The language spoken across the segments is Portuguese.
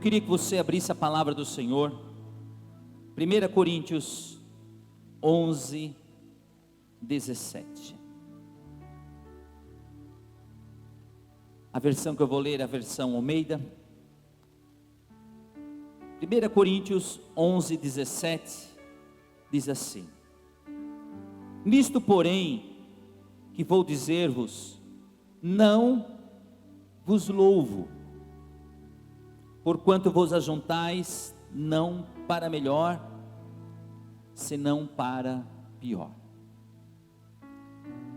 queria que você abrisse a palavra do Senhor, 1 Coríntios 11, 17. A versão que eu vou ler é a versão Almeida. 1 Coríntios 11, 17, diz assim: nisto, porém, que vou dizer-vos, não vos louvo, porquanto vos ajuntais não para melhor, senão para pior.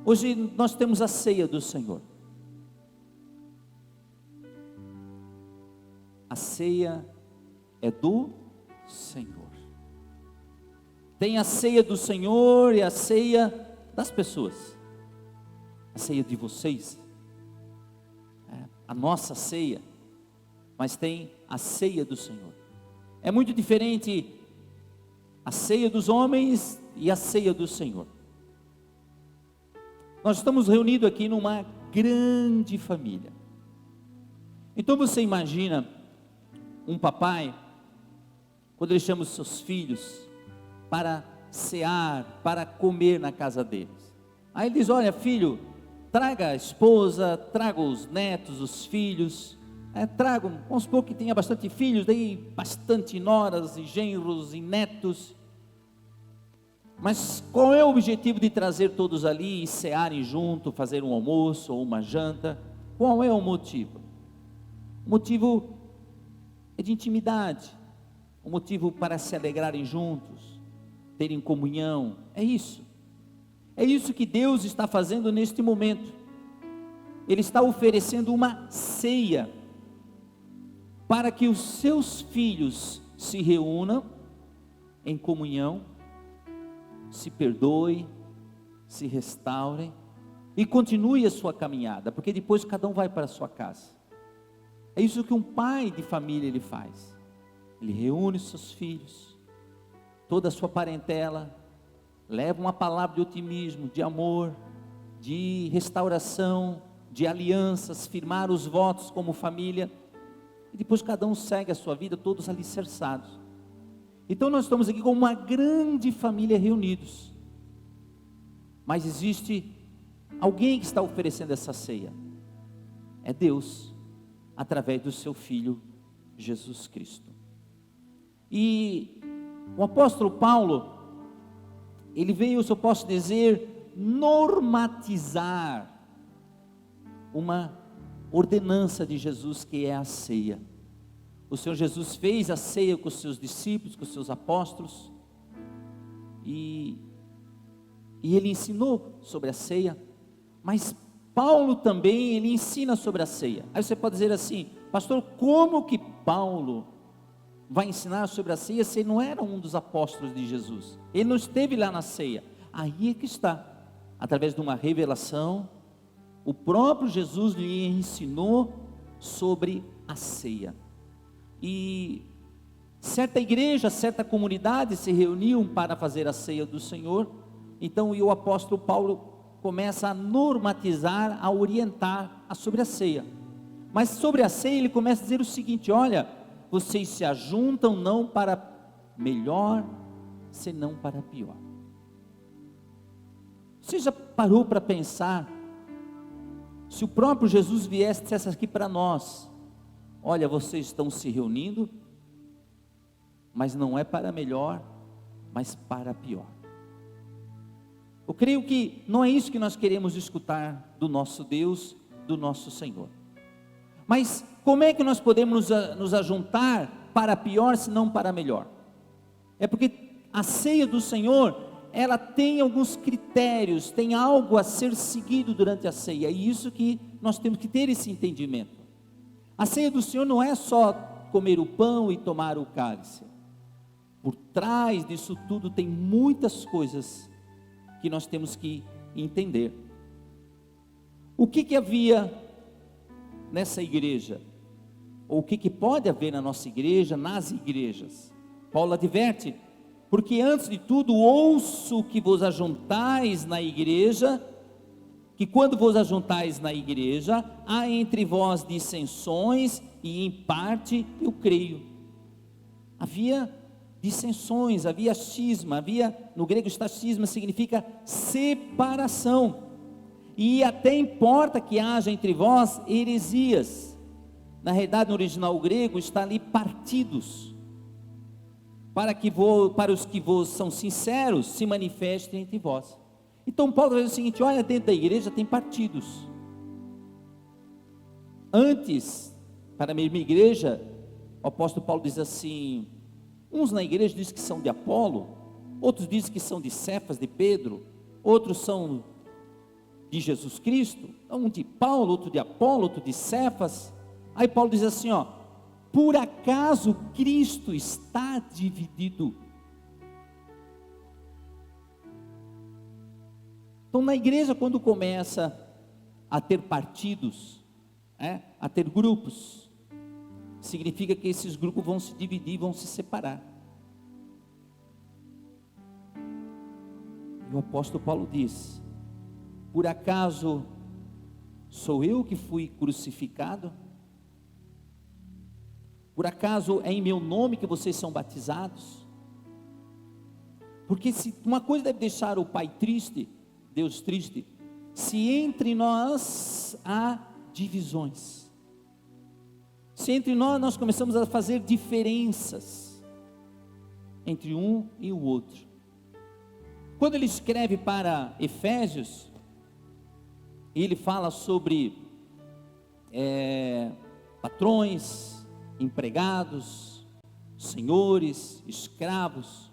Hoje nós temos a ceia do Senhor. A ceia é do Senhor. Tem a ceia do Senhor e a ceia das pessoas. A ceia de vocês, a nossa ceia, mas tem a ceia do Senhor. É muito diferente a ceia dos homens e a ceia do Senhor. Nós estamos reunidos aqui numa grande família. Então você imagina um papai, quando ele chama os seus filhos para cear, para comer na casa deles. Aí ele diz: olha, filho, traga a esposa, traga os netos, os filhos, tragam, vamos supor que tenha bastante filhos, daí bastante noras e genros e netos. Mas qual é o objetivo de trazer todos ali e cearem junto, fazer um almoço ou uma janta? Qual é o motivo? O motivo é de intimidade, o motivo para se alegrarem juntos, terem comunhão. É isso que Deus está fazendo neste momento. Ele está oferecendo uma ceia para que os seus filhos se reúnam em comunhão, se perdoem, se restaurem e continue a sua caminhada, porque depois cada um vai para a sua casa. É isso que um pai de família ele faz. Ele reúne os seus filhos, toda a sua parentela, leva uma palavra de otimismo, de amor, de restauração, de alianças, firmar os votos como família, e depois cada um segue a sua vida, todos alicerçados. Então nós estamos aqui como uma grande família reunidos, mas existe alguém que está oferecendo essa ceia, é Deus, através do seu Filho, Jesus Cristo. E o apóstolo Paulo, ele veio, se eu posso dizer, normatizar uma ordenança de Jesus, que é a ceia. O Senhor Jesus fez a ceia com os seus discípulos, com os seus apóstolos, e ele ensinou sobre a ceia, mas Paulo também, ele ensina sobre a ceia. Aí você pode dizer assim: pastor, como que Paulo vai ensinar sobre a ceia se ele não era um dos apóstolos de Jesus? Ele não esteve lá na ceia. Aí é que está, através de uma revelação, o próprio Jesus lhe ensinou sobre a ceia. E certa igreja, certa comunidade se reuniam para fazer a ceia do Senhor. Então o apóstolo Paulo começa a normatizar, a orientar sobre a ceia. Mas sobre a ceia ele começa a dizer o seguinte: olha, vocês se ajuntam não para melhor, senão para pior. Você já parou para pensar, se o próprio Jesus viesse e dissesse aqui para nós: olha, vocês estão se reunindo, mas não é para melhor, mas para pior. Eu creio que não é isso que nós queremos escutar do nosso Deus, do nosso Senhor. Mas como é que nós podemos nos ajuntar para pior, se não para melhor? É porque a ceia do Senhor, ela tem alguns critérios, tem algo a ser seguido durante a ceia, e isso que nós temos que ter esse entendimento. A ceia do Senhor não é só comer o pão e tomar o cálice. Por trás disso tudo tem muitas coisas que nós temos que entender. O que havia nessa igreja? Ou o que pode haver na nossa igreja, nas igrejas? Paulo adverte: porque antes de tudo ouço que vos ajuntais na igreja, que quando vos ajuntais na igreja, há entre vós dissensões, e em parte eu creio. Havia dissensões, havia cisma, no grego está cisma, significa separação, e até importa que haja entre vós heresias. Na realidade, no original grego está ali partidos, para os que vos são sinceros, se manifestem entre vós. Então Paulo vai dizer o seguinte: olha, dentro da igreja tem partidos. Antes, para a mesma igreja, o apóstolo Paulo diz assim: uns na igreja dizem que são de Apolo, outros dizem que são de Cefas, de Pedro, outros são de Jesus Cristo, um de Paulo, outro de Apolo, outro de Cefas. Aí Paulo diz assim, ó: por acaso Cristo está dividido? Então na igreja, quando começa a ter partidos, a ter grupos, significa que esses grupos vão se dividir, vão se separar. E o apóstolo Paulo diz: por acaso sou eu que fui crucificado? Por acaso é em meu nome que vocês são batizados? Porque se uma coisa deve deixar o Pai triste, Deus triste, se entre nós há divisões, se entre nós começamos a fazer diferenças entre um e o outro. Quando ele escreve para Efésios, ele fala sobre patrões, empregados, senhores, escravos.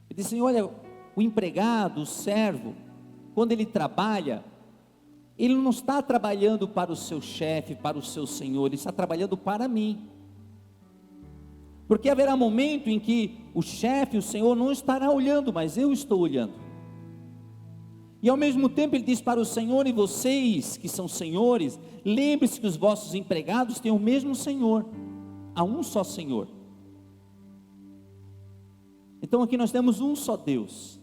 Ele diz assim: olha, o empregado, o servo, quando ele trabalha, ele não está trabalhando para o seu chefe, para o seu senhor, ele está trabalhando para mim. Porque haverá momento em que o chefe, o senhor não estará olhando, mas eu estou olhando. E ao mesmo tempo ele diz para o Senhor: e vocês que são senhores, lembre-se que os vossos empregados têm o mesmo Senhor, há um só Senhor. Então aqui nós temos um só Deus,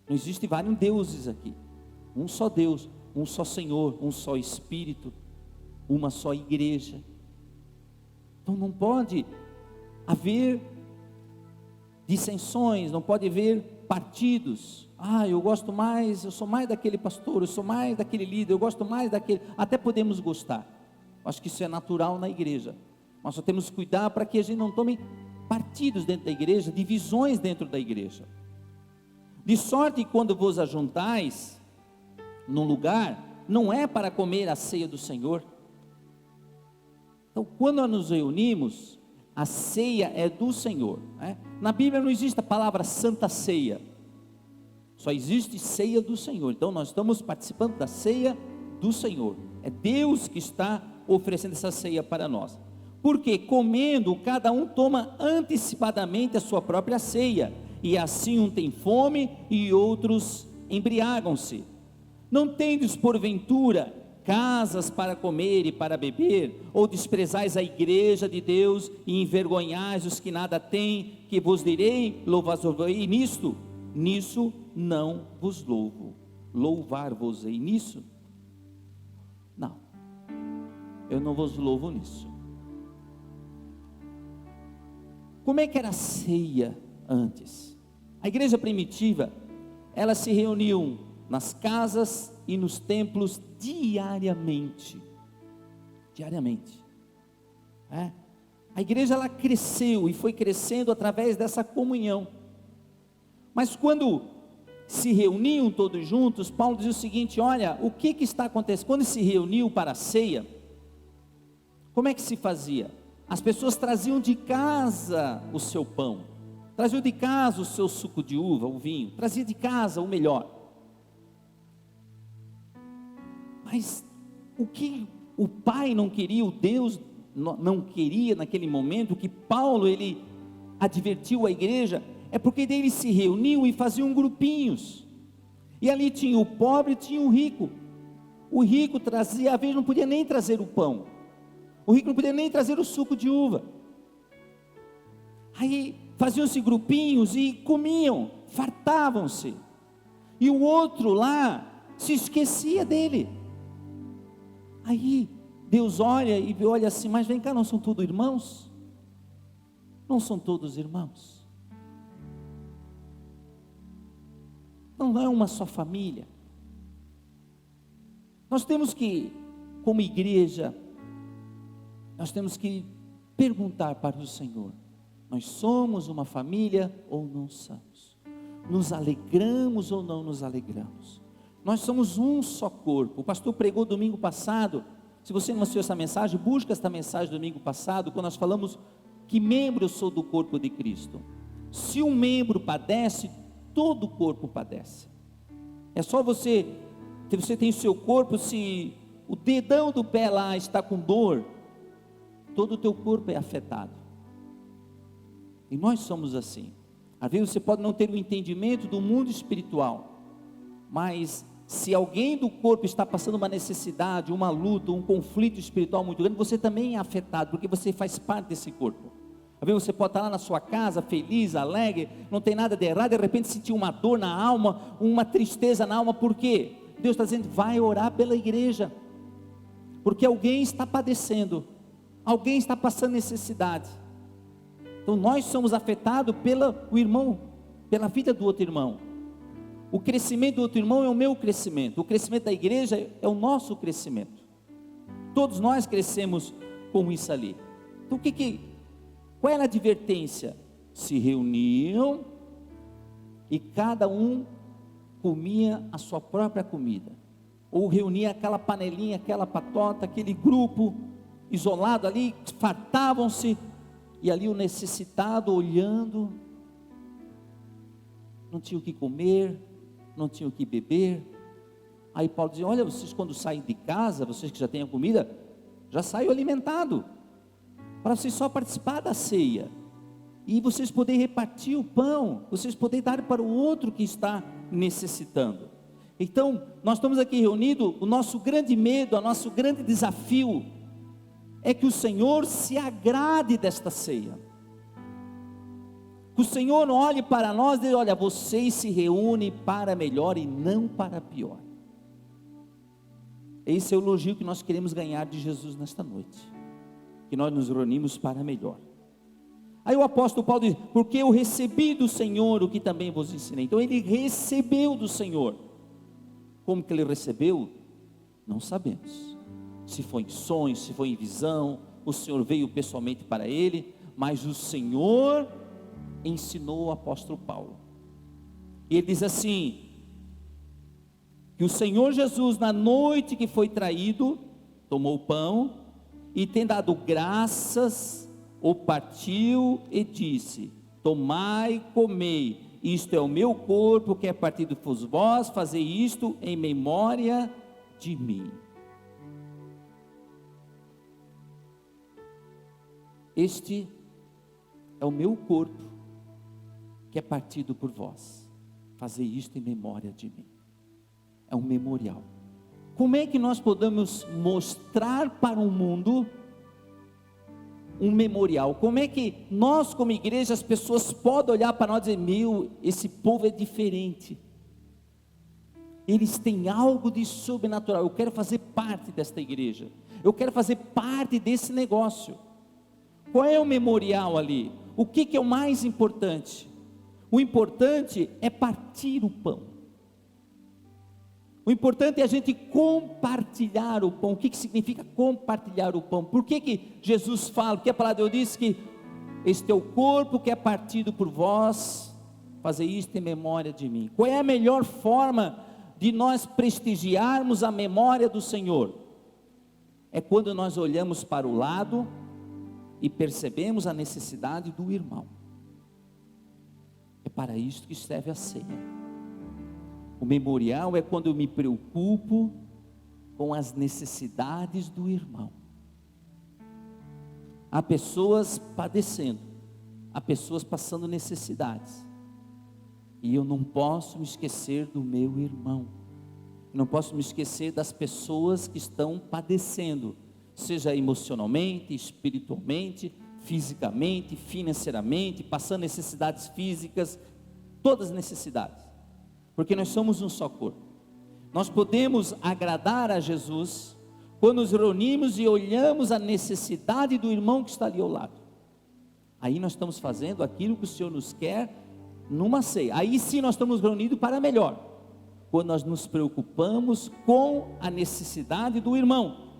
não existe vários deuses aqui, um só Deus, um só Senhor, um só Espírito, uma só igreja. Então não pode haver dissensões, não pode haver partidos. Eu sou mais daquele pastor, eu sou mais daquele líder, eu gosto mais daquele. Até podemos gostar, acho que isso é natural na igreja, mas só temos que cuidar para que a gente não tome partidos dentro da igreja, divisões dentro da igreja. De sorte que quando vos ajuntais num lugar, não é para comer a ceia do Senhor. Então quando nós nos reunimos, a ceia é do Senhor, Na Bíblia não existe a palavra Santa Ceia, só existe ceia do Senhor. Então nós estamos participando da ceia do Senhor, é Deus que está oferecendo essa ceia para nós. Porque comendo, cada um toma antecipadamente a sua própria ceia, e assim um tem fome e outros embriagam-se. Não tendes porventura casas para comer e para beber, ou desprezais a igreja de Deus e envergonhais os que nada têm, que vos direi, louvai-vos-ei nisto? Nisso não vos louvo. Louvar-vos-ei nisso? Não, eu não vos louvo nisso. Como é que era a ceia antes? A igreja primitiva, elas se reuniam nas casas e nos templos diariamente. A igreja ela cresceu e foi crescendo através dessa comunhão. Mas quando se reuniam todos juntos, Paulo diz o seguinte: olha, o que está acontecendo? Quando se reuniu para a ceia, como é que se fazia? As pessoas traziam de casa o seu pão, traziam de casa o seu suco de uva, o vinho, traziam de casa o melhor. Mas o que o Pai não queria, o Deus não queria naquele momento, que Paulo ele advertiu a igreja, é porque eles se reuniam e faziam grupinhos, e ali tinha o pobre e tinha o rico. O rico trazia, às vezes não podia nem trazer o pão, o rico não podia nem trazer o suco de uva. Aí faziam-se grupinhos e comiam, fartavam-se. E o outro lá, se esquecia dele. Aí Deus olha e olha assim, mas vem cá, não são todos irmãos? Não são todos irmãos? Não é uma só família? Nós temos que, como igreja, nós temos que perguntar para o Senhor: nós somos uma família ou não somos? Nos alegramos ou não nos alegramos? Nós somos um só corpo. O pastor pregou domingo passado. Se você não assistiu essa mensagem, busca esta mensagem do domingo passado, quando nós falamos que membro eu sou do corpo de Cristo. Se um membro padece, todo o corpo padece. É só você tem o seu corpo, se o dedão do pé lá está com dor, todo o teu corpo é afetado. E nós somos assim. Às vezes você pode não ter o entendimento do mundo espiritual, mas se alguém do corpo está passando uma necessidade, uma luta, um conflito espiritual muito grande, você também é afetado, porque você faz parte desse corpo. Às vezes você pode estar lá na sua casa, feliz, alegre, não tem nada de errado, de repente sentir uma dor na alma, uma tristeza na alma. Por quê? Deus está dizendo: vai orar pela igreja, porque alguém está padecendo, alguém está passando necessidade. Então nós somos afetados pelo irmão, pela vida do outro irmão. O crescimento do outro irmão é o meu crescimento, o crescimento da igreja é o nosso crescimento. Todos nós crescemos com isso ali. Então qual era a advertência? Se reuniam e cada um comia a sua própria comida, ou reunia aquela panelinha, aquela patota, aquele grupo isolado ali, fartavam-se, e ali o necessitado olhando, não tinha o que comer, não tinha o que beber. Aí Paulo dizia: olha, vocês quando saem de casa, vocês que já têm a comida, já saiam alimentado, para vocês só participar da ceia, e vocês poderem repartir o pão, vocês poderem dar para o outro que está necessitando. Então, nós estamos aqui reunidos, o nosso grande medo, o nosso grande desafio, é que o Senhor se agrade desta ceia, que o Senhor olhe para nós e diga: olha, vocês se reúnem para melhor e não para pior. Esse é o elogio que nós queremos ganhar de Jesus nesta noite, que nós nos reunimos para melhor. Aí o apóstolo Paulo diz: porque eu recebi do Senhor o que também vos ensinei. Então ele recebeu do Senhor. Como que ele recebeu? Não sabemos. Se foi em sonho, se foi em visão, o Senhor veio pessoalmente para ele, mas o Senhor ensinou o apóstolo Paulo. E ele diz assim: que o Senhor Jesus, na noite que foi traído, tomou o pão e, tendo dado graças, o partiu e disse: tomai, comei, isto é o meu corpo que é partido por vós, fazei isto em memória de mim. Este é o meu corpo que é partido por vós, fazei isto em memória de mim. É um memorial. Como é que nós podemos mostrar para o mundo um memorial? Como é que nós, como igreja, as pessoas podem olhar para nós e dizer: esse povo é diferente, eles têm algo de sobrenatural, eu quero fazer parte desta igreja, eu quero fazer parte desse negócio. Qual é o memorial ali? O que é o mais importante? O importante é partir o pão. O importante é a gente compartilhar o pão. O que significa compartilhar o pão? Por que Jesus fala? Porque a palavra de Deus diz que este é o corpo que é partido por vós, fazei isto em memória de mim. Qual é a melhor forma de nós prestigiarmos a memória do Senhor? É quando nós olhamos para o lado e percebemos a necessidade do irmão. É para isso que serve a ceia. O memorial é quando eu me preocupo com as necessidades do irmão. Há pessoas padecendo, há pessoas passando necessidades, e eu não posso me esquecer do meu irmão, eu não posso me esquecer das pessoas que estão padecendo, seja emocionalmente, espiritualmente, fisicamente, financeiramente, passando necessidades físicas, todas as necessidades, porque nós somos um só corpo. Nós podemos agradar a Jesus quando nos reunimos e olhamos a necessidade do irmão que está ali ao lado. Aí nós estamos fazendo aquilo que o Senhor nos quer numa ceia. Aí sim nós estamos reunidos para melhor. Quando nós nos preocupamos com a necessidade do irmão.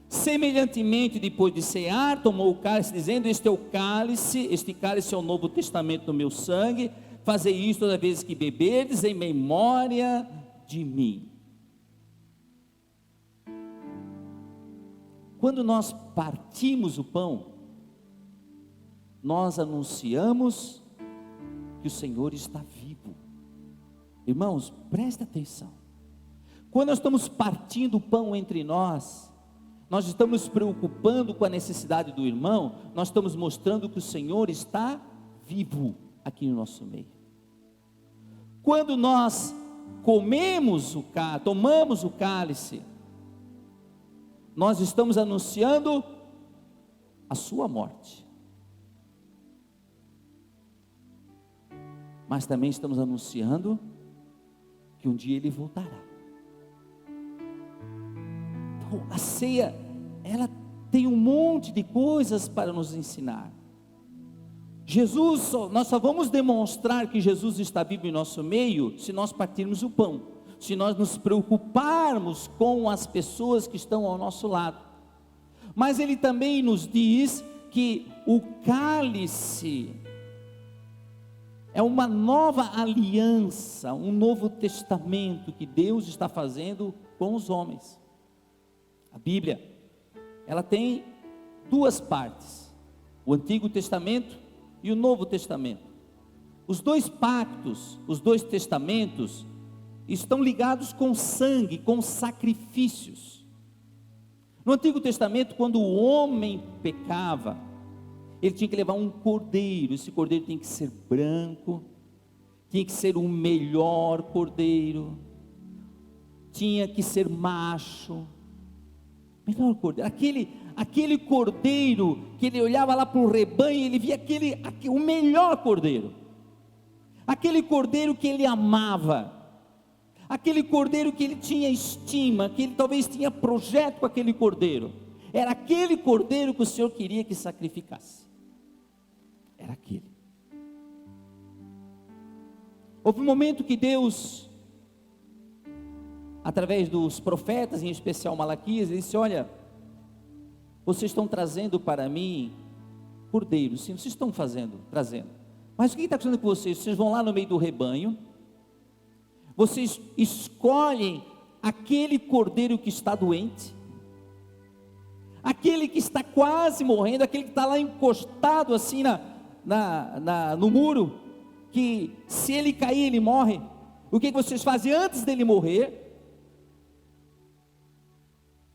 Semelhantemente, depois de cear, tomou o cálice, dizendo: este é o cálice, este cálice é o novo testamento do meu sangue. Fazei isto toda vez que beberdes, em memória de mim. Quando nós partimos o pão, nós anunciamos que o Senhor está vivo. Irmãos, presta atenção. Quando nós estamos partindo o pão entre nós estamos nos preocupando com a necessidade do irmão, nós estamos mostrando que o Senhor está vivo aqui no nosso meio. Quando nós tomamos o cálice, nós estamos anunciando a sua morte, mas também estamos anunciando que um dia ele voltará. Então, a ceia, ela tem um monte de coisas para nos ensinar. Nós só vamos demonstrar que Jesus está vivo em nosso meio se nós partirmos o pão, se nós nos preocuparmos com as pessoas que estão ao nosso lado. Mas ele também nos diz que o cálice é uma nova aliança, um novo testamento que Deus está fazendo com os homens. A Bíblia, ela tem duas partes: o Antigo Testamento e o Novo Testamento. Os dois pactos, os dois testamentos, estão ligados com sangue, com sacrifícios. No Antigo Testamento, quando o homem pecava, ele tinha que levar um cordeiro. Esse cordeiro tinha que ser branco, tinha que ser o melhor cordeiro, tinha que ser macho, melhor cordeiro, aquele cordeiro que ele olhava lá para o rebanho, ele via o melhor cordeiro, aquele cordeiro que ele amava, aquele cordeiro que ele tinha estima, que ele talvez tinha projeto com aquele cordeiro. Era aquele cordeiro que o Senhor queria que sacrificasse. Era aquele. Houve um momento que Deus, através dos profetas, em especial Malaquias, ele disse: olha, vocês estão trazendo para mim cordeiros. Sim, vocês estão trazendo. Mas o que está acontecendo com vocês? Vocês vão lá no meio do rebanho, vocês escolhem aquele cordeiro que está doente, aquele que está quase morrendo, aquele que está lá encostado assim no muro, que se ele cair ele morre. O que vocês fazem antes dele morrer?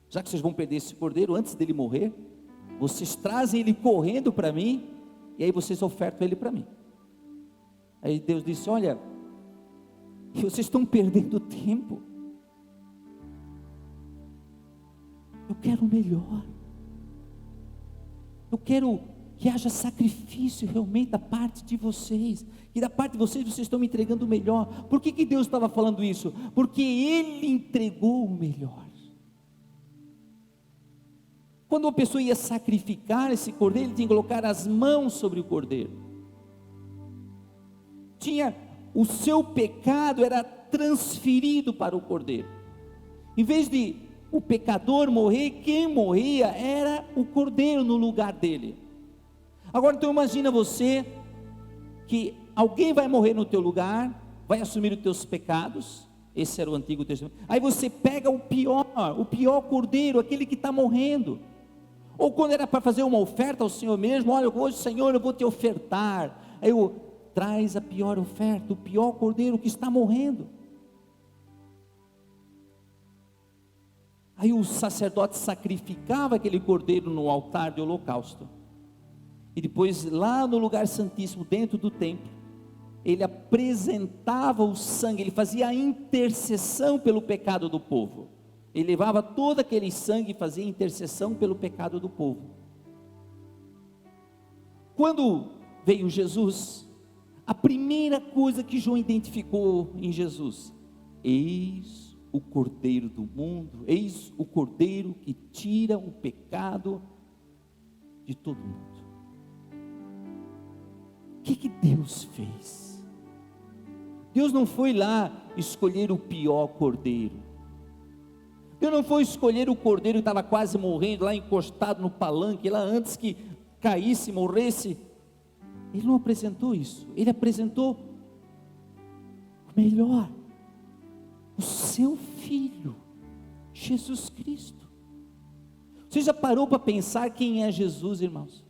Já que vocês vão perder esse cordeiro antes dele morrer, vocês trazem ele correndo para mim, e aí vocês ofertam ele para mim. Aí Deus disse: olha, vocês estão perdendo tempo, eu quero o melhor, eu quero que haja sacrifício realmente da parte de vocês, e da parte de vocês estão me entregando o melhor. Por que Deus estava falando isso? Porque Ele entregou o melhor. Quando uma pessoa ia sacrificar esse cordeiro, ele tinha que colocar as mãos sobre o cordeiro. O seu pecado era transferido para o cordeiro. Em vez de o pecador morrer, quem morria era o cordeiro no lugar dele. Agora então imagina você que alguém vai morrer no teu lugar, vai assumir os teus pecados. Esse era o Antigo Testamento. Aí você pega o pior cordeiro, aquele que está morrendo. Ou quando era para fazer uma oferta ao Senhor mesmo: olha, hoje, Senhor, eu vou te ofertar. Aí traz a pior oferta, o pior cordeiro que está morrendo. Aí o sacerdote sacrificava aquele cordeiro no altar de holocausto. E depois, lá no lugar santíssimo, dentro do templo, ele apresentava o sangue, ele fazia a intercessão pelo pecado do povo. Ele levava todo aquele sangue e fazia intercessão pelo pecado do povo. Quando veio Jesus, a primeira coisa que João identificou em Jesus: eis o Cordeiro do mundo, eis o Cordeiro que tira o pecado de todo mundo. O que Deus fez? Deus não foi lá escolher o pior cordeiro. Deus não foi escolher o cordeiro que estava quase morrendo, lá encostado no palanque, lá antes que caísse, morresse. Ele não apresentou isso. Ele apresentou o melhor, o seu Filho, Jesus Cristo. Você já parou para pensar quem é Jesus, irmãos?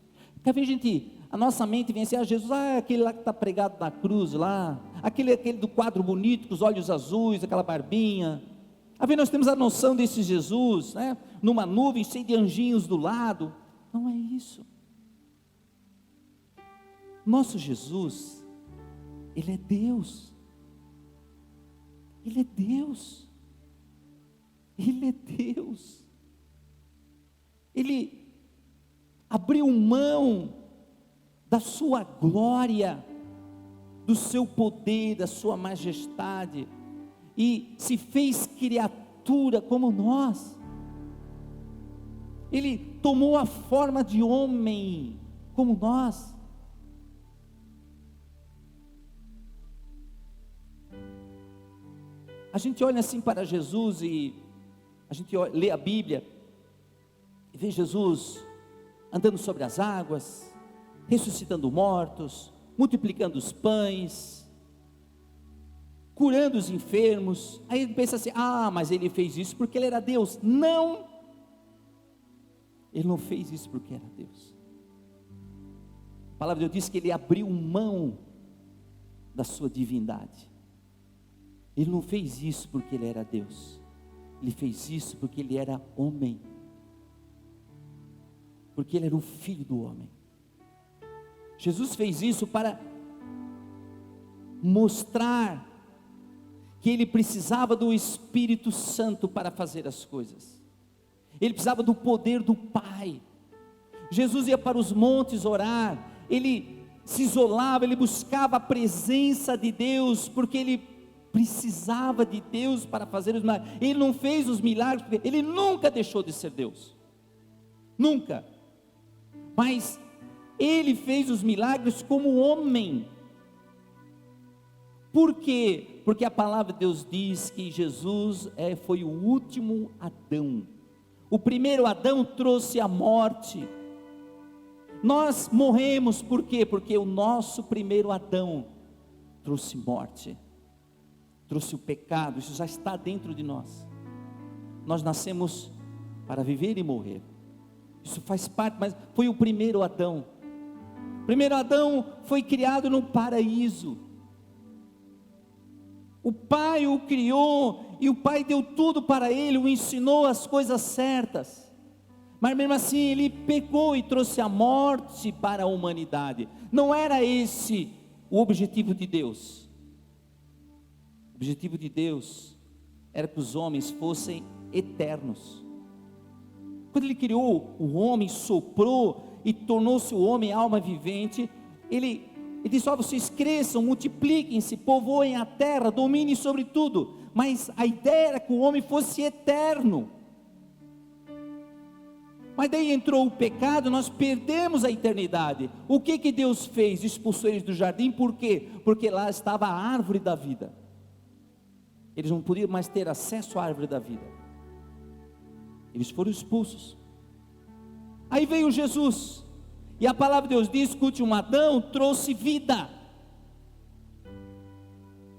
Quer ver, a nossa mente vem assim, Jesus, aquele lá que está pregado na cruz lá, aquele do quadro bonito, com os olhos azuis, aquela barbinha. Nós temos a noção desse Jesus, né? Numa nuvem cheia de anjinhos do lado. Não é isso. Nosso Jesus, Ele é Deus. Ele é Deus. Ele é Deus. Ele abriu mão da sua glória, do seu poder, da sua majestade, e se fez criatura como nós. Ele tomou a forma de homem como nós. A gente olha assim para Jesus e a gente lê a Bíblia e vê Jesus andando sobre as águas, ressuscitando mortos, multiplicando os pães, curando os enfermos. Aí ele pensa assim, mas ele fez isso porque ele era Deus. Não, ele não fez isso porque era Deus. A palavra de Deus diz que ele abriu mão da sua divindade. Ele não fez isso porque ele era Deus. Ele fez isso porque ele era homem, porque ele era o Filho do homem. Jesus fez isso para mostrar que ele precisava do Espírito Santo para fazer as coisas. Ele precisava do poder do Pai. Jesus ia para os montes orar, ele se isolava, ele buscava a presença de Deus, porque ele precisava de Deus para fazer os milagres. Ele não fez os milagres, porque ele nunca deixou de ser Deus, nunca, mas ele fez os milagres como homem. Por quê? Porque a palavra de Deus diz que Jesus foi o último Adão. O primeiro Adão trouxe a morte. Nós morremos por quê? Porque o nosso primeiro Adão trouxe morte, trouxe o pecado. Isso já está dentro de nós. Nós nascemos para viver e morrer. Isso faz parte, mas foi o primeiro Adão. O primeiro Adão foi criado no paraíso. O Pai o criou e o Pai deu tudo para ele, o ensinou as coisas certas. Mas mesmo assim ele pecou e trouxe a morte para a humanidade. Não era esse o objetivo de Deus. O objetivo de Deus era que os homens fossem eternos. Quando ele criou o homem, soprou e tornou-se o homem alma vivente, ele disse, vocês cresçam, multipliquem-se, povoem a terra, dominem sobre tudo. Mas a ideia era que o homem fosse eterno. Mas daí entrou o pecado, nós perdemos a eternidade. O que Deus fez? Expulsou eles do jardim. Por quê? Porque lá estava a árvore da vida. Eles não podiam mais ter acesso à árvore da vida. Eles foram expulsos. Aí veio Jesus, e a palavra de Deus diz que o último Adão trouxe vida.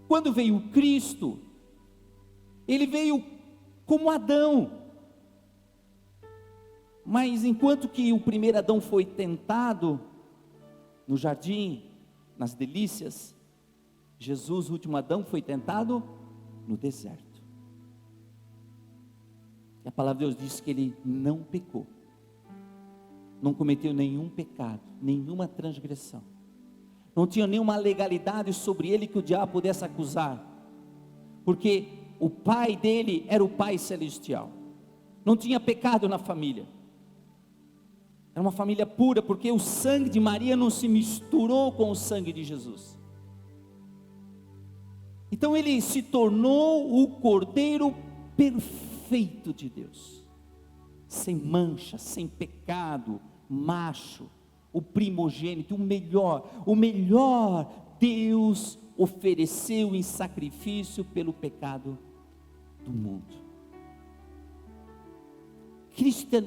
Quando veio Cristo, ele veio como Adão. Mas enquanto que o primeiro Adão foi tentado no jardim, nas delícias, Jesus, o último Adão, foi tentado no deserto. E a palavra de Deus diz que ele não pecou, não cometeu nenhum pecado, nenhuma transgressão, não tinha nenhuma legalidade sobre ele que o diabo pudesse acusar, porque o pai dele era o Pai Celestial, não tinha pecado na família, era uma família pura, porque o sangue de Maria não se misturou com o sangue de Jesus. Então ele se tornou o Cordeiro perfeito de Deus, sem mancha, sem pecado, macho, o primogênito, o melhor Deus ofereceu em sacrifício pelo pecado do mundo.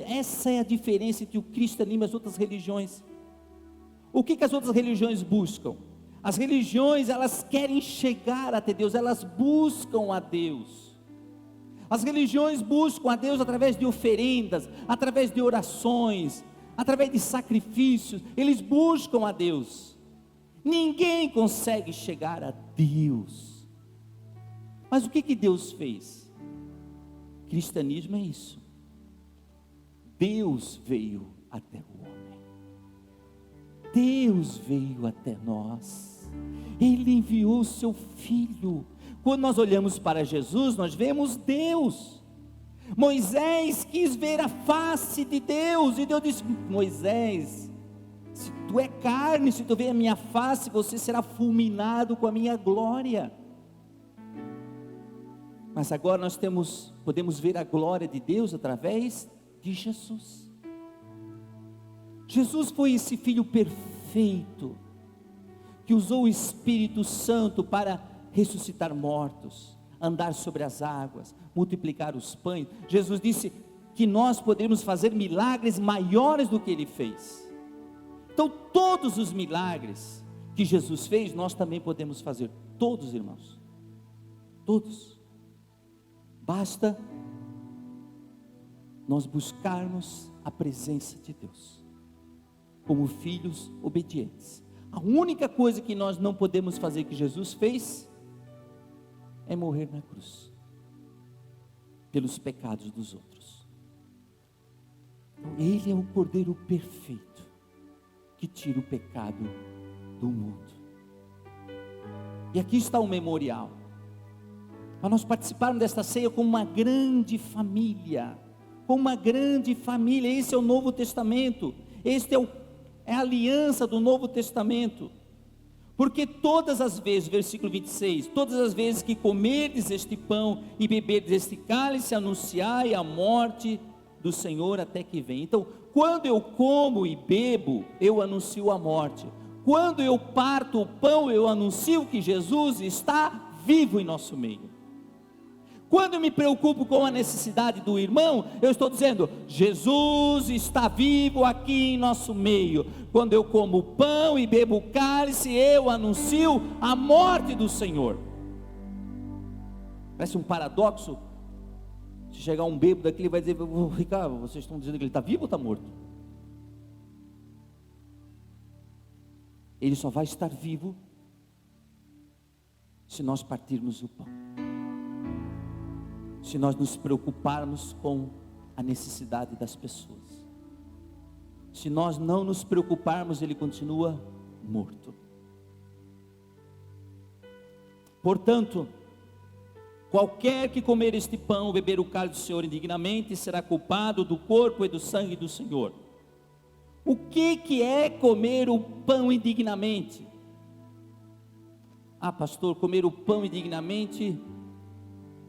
Essa é a diferença entre o cristianismo e as outras religiões. O que as outras religiões buscam? As religiões, elas querem chegar até Deus, elas buscam a Deus. As religiões buscam a Deus através de oferendas, através de orações, através de sacrifícios, eles buscam a Deus. Ninguém consegue chegar a Deus. Mas o que Deus fez? Cristianismo é isso. Deus veio até o homem. Deus veio até nós. Ele enviou o seu Filho. Quando nós olhamos para Jesus, nós vemos Deus. Moisés quis ver a face de Deus, e Deus disse: Moisés, se tu é carne, se tu ver a minha face, você será fulminado com a minha glória. Mas agora nós podemos ver a glória de Deus através de Jesus. Jesus foi esse Filho perfeito, que usou o Espírito Santo para ressuscitar mortos, andar sobre as águas, multiplicar os pães. Jesus disse que nós podemos fazer milagres maiores do que Ele fez. Então todos os milagres que Jesus fez, nós também podemos fazer, todos, irmãos, todos. Basta nós buscarmos a presença de Deus, como filhos obedientes. A única coisa que nós não podemos fazer que Jesus fez, é morrer na cruz, pelos pecados dos outros. Então, Ele é o Cordeiro perfeito, que tira o pecado do mundo. E aqui está o memorial, para nós participarmos desta ceia como uma grande família, esse é o Novo Testamento, é a aliança do Novo Testamento, porque todas as vezes, versículo 26, todas as vezes que comerdes este pão e beberdes este cálice, anunciai a morte do Senhor até que venha. Então, quando eu como e bebo, eu anuncio a morte. Quando eu parto o pão, eu anuncio que Jesus está vivo em nosso meio. Quando eu me preocupo com a necessidade do irmão, eu estou dizendo: Jesus está vivo aqui em nosso meio. Quando eu como o pão e bebo o cálice, eu anuncio a morte do Senhor. Parece um paradoxo. Se chegar um bêbado aqui, ele vai dizer: Ricardo, vocês estão dizendo que ele está vivo ou está morto? Ele só vai estar vivo se nós partirmos o pão, se nós nos preocuparmos com a necessidade das pessoas. Se nós não nos preocuparmos, ele continua morto. Portanto, qualquer que comer este pão ou beber o cálice do Senhor indignamente, será culpado do corpo e do sangue do Senhor. O que é comer o pão indignamente? Ah, pastor, comer o pão indignamente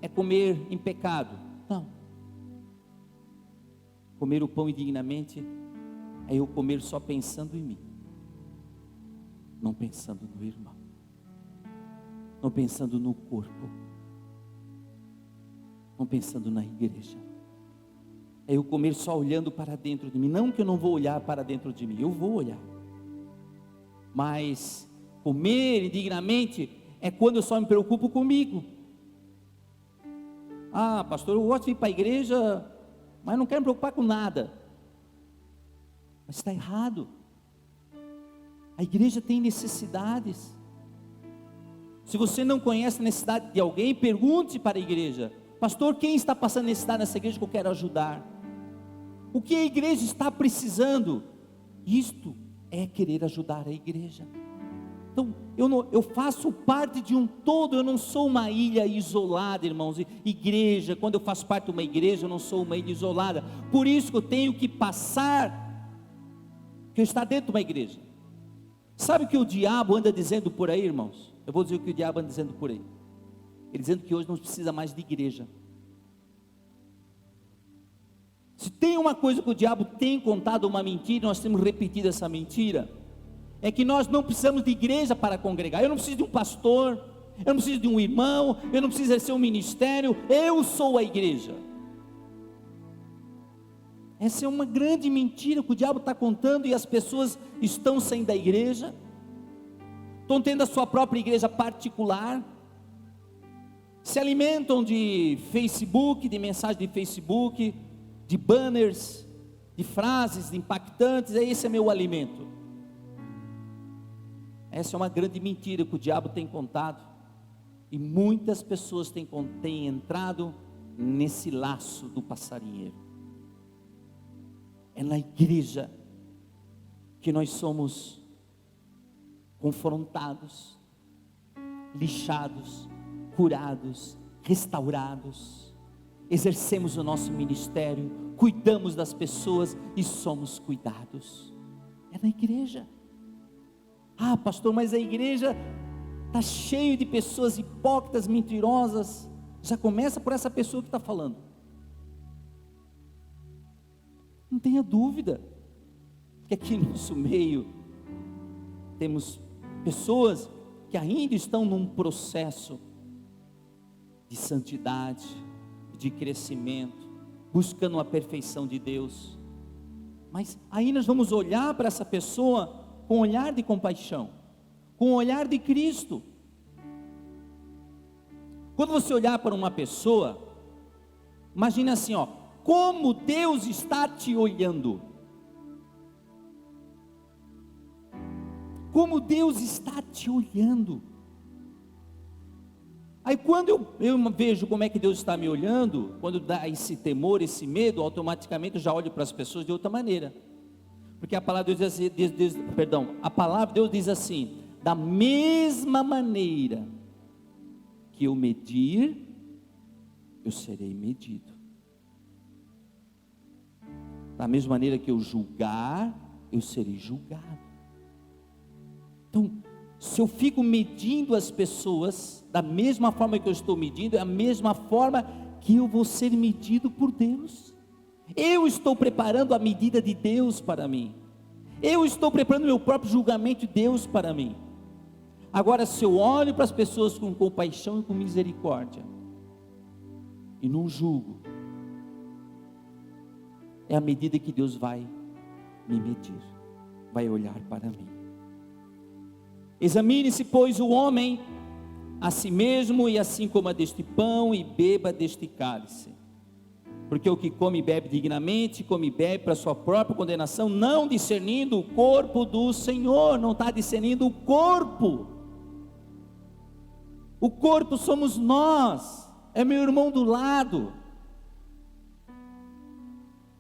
é comer em pecado. Não. Comer o pão indignamente é eu comer só pensando em mim, não pensando no irmão, não pensando no corpo, não pensando na igreja. É eu comer só olhando para dentro de mim. Não que eu não vou olhar para dentro de mim, eu vou olhar, mas comer indignamente é quando eu só me preocupo comigo. Ah, pastor, eu gosto de ir para a igreja, mas não quero me preocupar com nada. Mas está errado. A igreja tem necessidades. Se você não conhece a necessidade de alguém, pergunte para a igreja: pastor, quem está passando necessidade nessa igreja que eu quero ajudar? O que a igreja está precisando? Isto é querer ajudar a igreja. Então, eu faço parte de um todo, eu não sou uma ilha isolada, irmãos. Igreja, quando eu faço parte de uma igreja, eu não sou uma ilha isolada. Por isso que eu tenho que passar, que eu estou dentro de uma igreja. Sabe o que o diabo anda dizendo por aí, irmãos? Eu vou dizer o que o diabo anda dizendo por aí. Ele dizendo que hoje não precisa mais de igreja. Se tem uma coisa que o diabo tem contado uma mentira, nós temos repetido essa mentira, é que nós não precisamos de igreja para congregar. Eu não preciso de um pastor, eu não preciso de um irmão, eu não preciso exercer um ministério, eu sou a igreja. Essa é uma grande mentira que o diabo está contando, e as pessoas estão saindo da igreja, estão tendo a sua própria igreja particular, se alimentam de Facebook, de mensagem de Facebook, de banners, de frases impactantes. Esse é meu alimento. Essa é uma grande mentira que o diabo tem contado, e muitas pessoas têm entrado nesse laço do passarinheiro. É na igreja que nós somos confrontados, lixados, curados, restaurados, exercemos o nosso ministério, cuidamos das pessoas e somos cuidados. É na igreja. Ah, pastor, mas a igreja está cheio de pessoas hipócritas, mentirosas. Já começa por essa pessoa que está falando. Não tenha dúvida que aqui no nosso meio temos pessoas que ainda estão num processo de santidade, de crescimento, buscando a perfeição de Deus. Mas aí nós vamos olhar para essa pessoa com um olhar de compaixão, com o olhar de Cristo. Quando você olhar para uma pessoa, imagine assim, como Deus está te olhando. Como Deus está te olhando. Aí quando eu vejo como é que Deus está me olhando, quando dá esse temor, esse medo, automaticamente eu já olho para as pessoas de outra maneira. Porque a palavra de Deus a palavra de Deus diz assim: da mesma maneira que eu medir, eu serei medido. Da mesma maneira que eu julgar, eu serei julgado. Então, se eu fico medindo as pessoas, da mesma forma que eu estou medindo, é a mesma forma que eu vou ser medido por Deus. Eu estou preparando a medida de Deus para mim. Eu estou preparando o meu próprio julgamento de Deus para mim. Agora, se eu olho para as pessoas com compaixão e com misericórdia, e não julgo, é a medida que Deus vai me medir, vai olhar para mim. Examine-se, pois, o homem a si mesmo, e assim coma deste pão e beba deste cálice. Porque o que come e bebe dignamente, come e bebe para a sua própria condenação, não discernindo o corpo do Senhor. Não está discernindo o corpo. O corpo somos nós, é meu irmão do lado.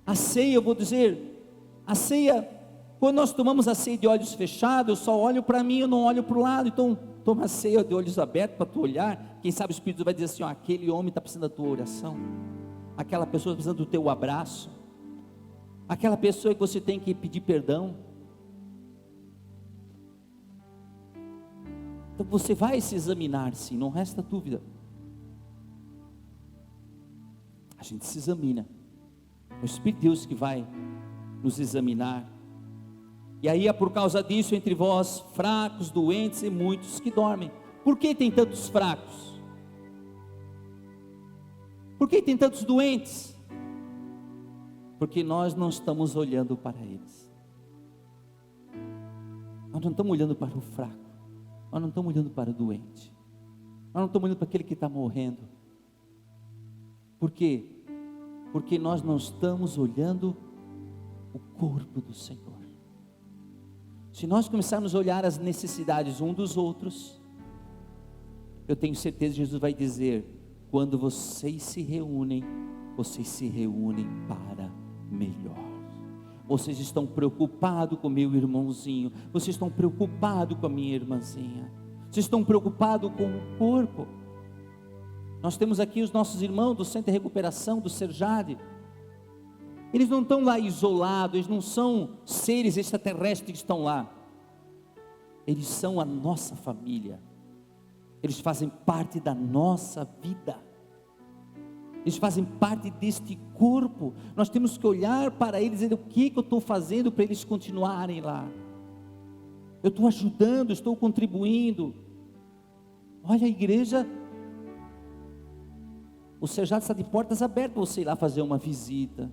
A ceia, eu vou dizer, a ceia, quando nós tomamos a ceia de olhos fechados, eu só olho para mim, eu não olho para o lado. Então toma a ceia de olhos abertos para tu olhar. Quem sabe o Espírito vai dizer assim: aquele homem está precisando da tua oração, aquela pessoa está precisando do teu abraço, aquela pessoa que você tem que pedir perdão. Então você vai se examinar, sim, não resta dúvida. A gente se examina, é o Espírito de Deus que vai nos examinar. E aí é por causa disso, entre vós, fracos, doentes e muitos que dormem. Por que tem tantos fracos? Por que tem tantos doentes? Porque nós não estamos olhando para eles. Nós não estamos olhando para o fraco. Nós não estamos olhando para o doente. Nós não estamos olhando para aquele que está morrendo. Por quê? Porque nós não estamos olhando o corpo do Senhor. Se nós começarmos a olhar as necessidades um dos outros, eu tenho certeza que Jesus vai dizer: quando vocês se reúnem para melhor. Vocês estão preocupados com o meu irmãozinho, vocês estão preocupados com a minha irmãzinha, vocês estão preocupados com o corpo. Nós temos aqui os nossos irmãos do Centro de Recuperação, do Serjade. Eles não estão lá isolados, eles não são seres extraterrestres que estão lá. Eles são a nossa família. Eles fazem parte da nossa vida. eles fazem parte deste corpo. Nós temos que olhar para eles e dizer: o que eu estou fazendo para eles continuarem lá? Eu estou ajudando, estou contribuindo. Olha, a igreja, o Sejado está de portas abertas para você ir lá fazer uma visita,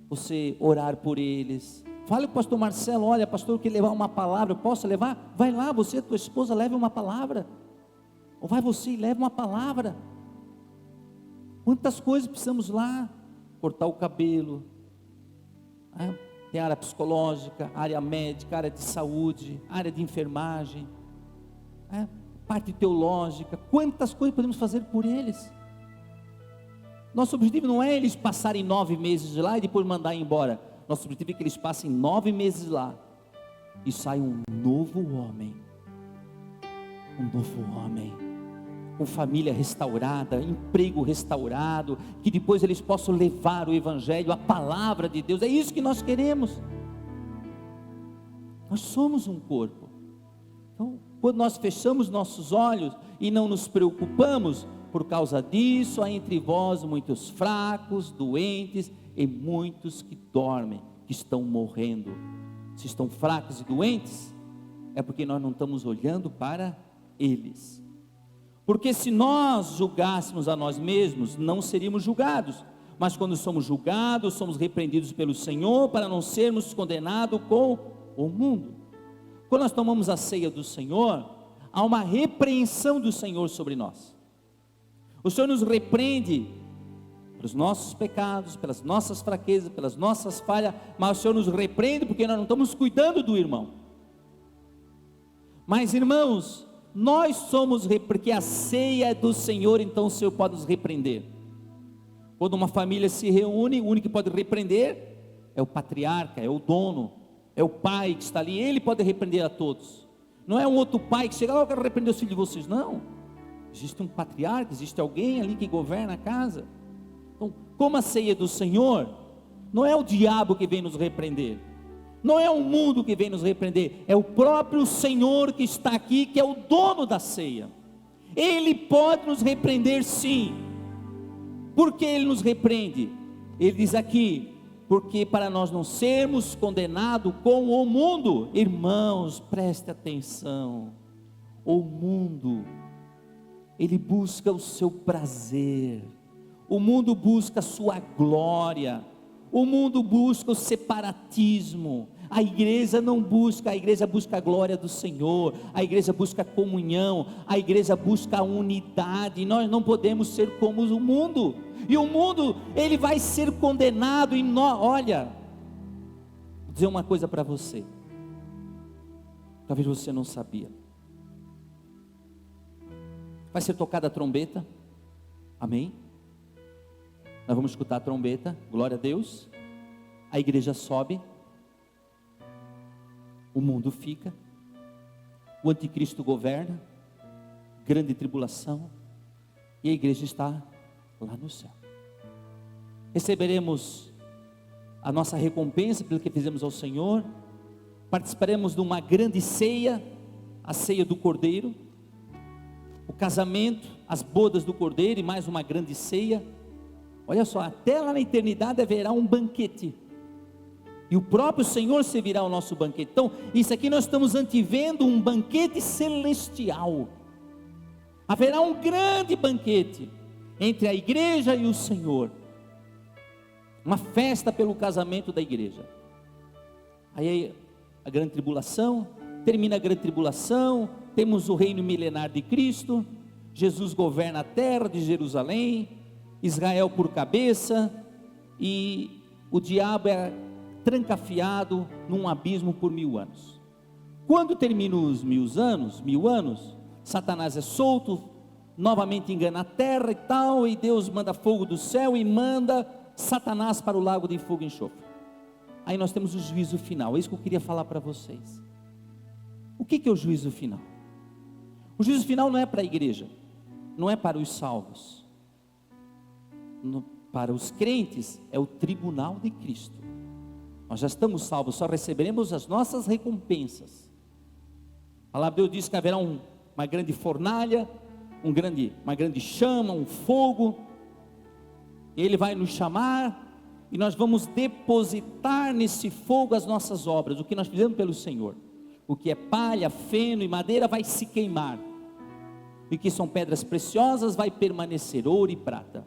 você orar por eles. Fale com o pastor Marcelo: olha, pastor, eu queria levar uma palavra, eu posso levar? Vai lá, você e tua esposa, leve uma palavra. Ou vai você e leva uma palavra. Quantas coisas precisamos lá? Cortar o cabelo, tem área psicológica, área médica, área de saúde, área de enfermagem, parte teológica. Quantas coisas podemos fazer por eles? Nosso objetivo não é eles passarem 9 meses lá e depois mandar embora. Nosso objetivo é que eles passem 9 meses lá e saiam um novo homem, com família restaurada, emprego restaurado, que depois eles possam levar o evangelho, a palavra de Deus. É isso que nós queremos. Nós somos um corpo. Então, quando nós fechamos nossos olhos e não nos preocupamos, por causa disso há entre vós muitos fracos, doentes e muitos que dormem, que estão morrendo. Se estão fracos e doentes, é porque nós não estamos olhando para eles. Porque se nós julgássemos a nós mesmos, não seríamos julgados. Mas quando somos julgados, somos repreendidos pelo Senhor, para não sermos condenados com o mundo. Quando nós tomamos a ceia do Senhor, há uma repreensão do Senhor sobre nós. O Senhor nos repreende pelos nossos pecados, pelas nossas fraquezas, pelas nossas falhas, mas o Senhor nos repreende porque nós não estamos cuidando do irmão. Mas, irmãos, nós somos, porque a ceia é do Senhor, então o Senhor pode nos repreender. Quando uma família se reúne, o único que pode repreender é o patriarca, é o dono, é o pai que está ali. Ele pode repreender a todos. Não é um outro pai que chega: eu quero repreender os filhos de vocês. Não, existe um patriarca, existe alguém ali que governa a casa. Então, como a ceia é do Senhor, não é o diabo que vem nos repreender, não é o mundo que vem nos repreender, é o próprio Senhor que está aqui, que é o dono da ceia. Ele pode nos repreender, sim. Por que Ele nos repreende? Ele diz aqui: porque para nós não sermos condenados com o mundo. Irmãos, preste atenção. O mundo, ele busca o seu prazer, o mundo busca a sua glória, o mundo busca o separatismo. A igreja não busca, a igreja busca a glória do Senhor, a igreja busca a comunhão, a igreja busca a unidade. Nós não podemos ser como o mundo, e o mundo, ele vai ser condenado em nós. Olha, vou dizer uma coisa para você, talvez você não sabia. Vai ser tocada a trombeta, amém? Nós vamos escutar a trombeta, glória a Deus. A igreja sobe, o mundo fica, o anticristo governa, grande tribulação, e a igreja está lá no céu. Receberemos a nossa recompensa pelo que fizemos ao Senhor, participaremos de uma grande ceia, a ceia do Cordeiro, o casamento, as bodas do Cordeiro e mais uma grande ceia. Olha só, até lá na eternidade haverá um banquete, e o próprio Senhor servirá o nosso banquete. Então, isso aqui nós estamos antevendo um banquete celestial. Haverá um grande banquete entre a igreja e o Senhor, uma festa pelo casamento da igreja. Aí a grande tribulação, termina a grande tribulação, temos o reino milenar de Cristo, Jesus governa a terra de Jerusalém, Israel por cabeça, e o diabo é trancafiado num abismo por 1000 anos. Quando terminam os 1000 anos, Satanás é solto, novamente engana a terra e tal, e Deus manda fogo do céu e manda Satanás para o lago de fogo e enxofre. Aí nós temos o juízo final. É isso que eu queria falar para vocês. O que é o juízo final? O juízo final não é para a igreja, não é para os salvos, para os crentes é o tribunal de Cristo. Nós já estamos salvos, só receberemos as nossas recompensas. A palavra de Deus diz que haverá uma grande fornalha, uma grande chama, um fogo, Ele vai nos chamar e nós vamos depositar nesse fogo as nossas obras, o que nós fizemos pelo Senhor. O que é palha, feno e madeira vai se queimar, e que são pedras preciosas vai permanecer, ouro e prata.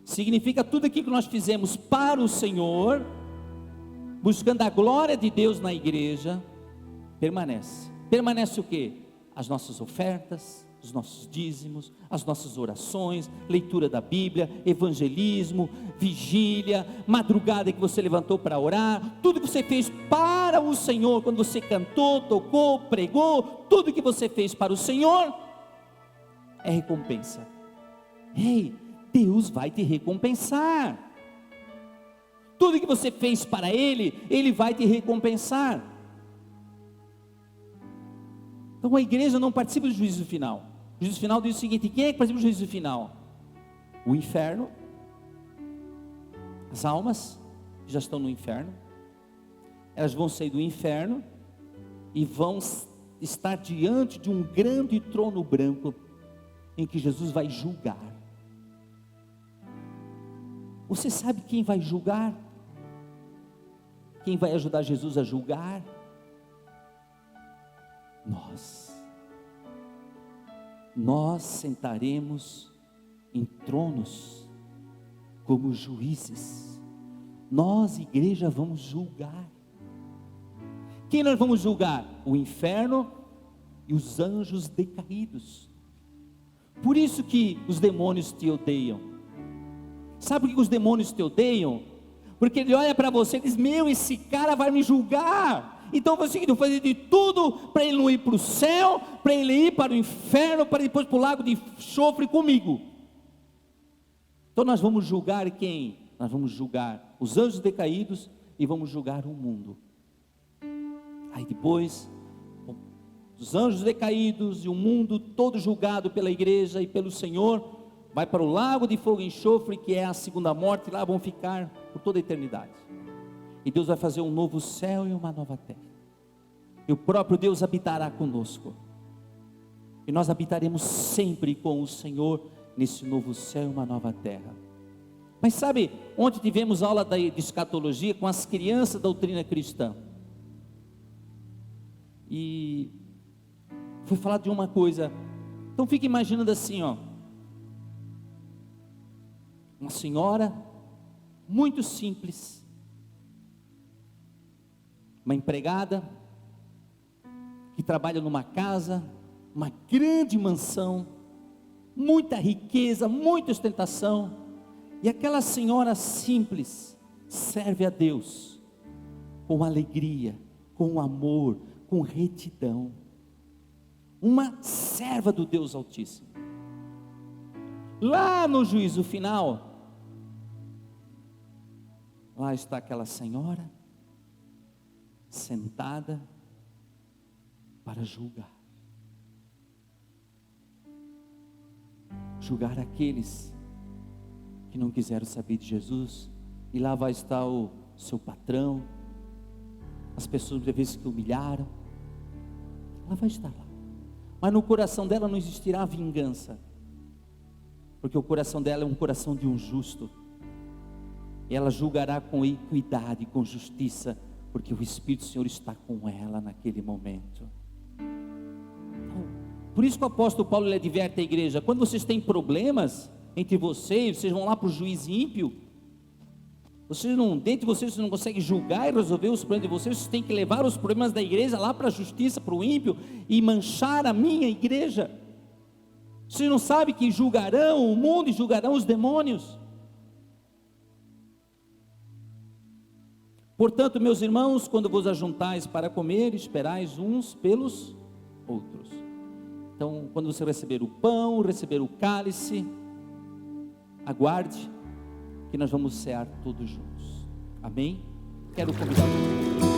Significa tudo aquilo que nós fizemos para o Senhor, buscando a glória de Deus na igreja, permanece. Permanece o quê? As nossas ofertas, os nossos dízimos, as nossas orações, leitura da Bíblia, evangelismo, vigília, madrugada que você levantou para orar, tudo que você fez para o Senhor, quando você cantou, tocou, pregou, tudo que você fez para o Senhor, é recompensa. Ei, Deus vai te recompensar. Tudo que você fez para Ele, Ele vai te recompensar. Então a igreja não participa do juízo final. O juízo final diz o seguinte: quem é que participa do juízo final? O inferno, as almas que já estão no inferno, elas vão sair do inferno e vão estar diante de um grande trono branco, em que Jesus vai julgar. Você sabe quem vai julgar? Quem vai ajudar Jesus a julgar? Nós sentaremos em tronos como juízes. Nós, igreja, vamos julgar. Quem nós vamos julgar? O inferno e os anjos decaídos. Por isso que os demônios te odeiam. Sabe por que os demônios te odeiam? Porque ele olha para você e diz: meu, esse cara vai me julgar. Então você tem que fazer de tudo para ele não ir para o céu, para ele ir para o inferno, para depois para o lago de enxofre comigo. Então nós vamos julgar quem? Nós vamos julgar os anjos decaídos e vamos julgar o mundo. Aí depois, os anjos decaídos e o mundo todo julgado pela igreja e pelo Senhor, vai para o lago de fogo e enxofre, que é a segunda morte, e lá vão ficar por toda a eternidade. E Deus vai fazer um novo céu e uma nova terra, e o próprio Deus habitará conosco, e nós habitaremos sempre com o Senhor, nesse novo céu e uma nova terra. Mas sabe, onde tivemos aula de escatologia, com as crianças da doutrina cristã, e foi falar de uma coisa, então fica imaginando assim, uma senhora, muito simples, uma empregada, que trabalha numa casa, uma grande mansão, muita riqueza, muita ostentação, e aquela senhora simples, serve a Deus, com alegria, com amor, com retidão, uma serva do Deus Altíssimo. Lá no juízo final, lá está aquela senhora, sentada para julgar aqueles que não quiseram saber de Jesus, e lá vai estar o seu patrão, as pessoas muitas vezes que humilharam, ela vai estar lá, mas no coração dela não existirá vingança, porque o coração dela é um coração de um justo, e ela julgará com equidade, com justiça, porque o Espírito do Senhor está com ela naquele momento. Então, por isso que o apóstolo Paulo ele adverte a igreja: quando vocês têm problemas entre vocês vão lá para o juiz ímpio, dentro de vocês não conseguem julgar e resolver os problemas de vocês têm que levar os problemas da igreja lá para a justiça, para o ímpio, e manchar a minha igreja. Vocês não sabem que julgarão o mundo e julgarão os demônios? Portanto, meus irmãos, quando vos ajuntais para comer, esperais uns pelos outros. Então, quando você receber o pão, receber o cálice, aguarde, que nós vamos cear todos juntos. Amém? Quero convidar você.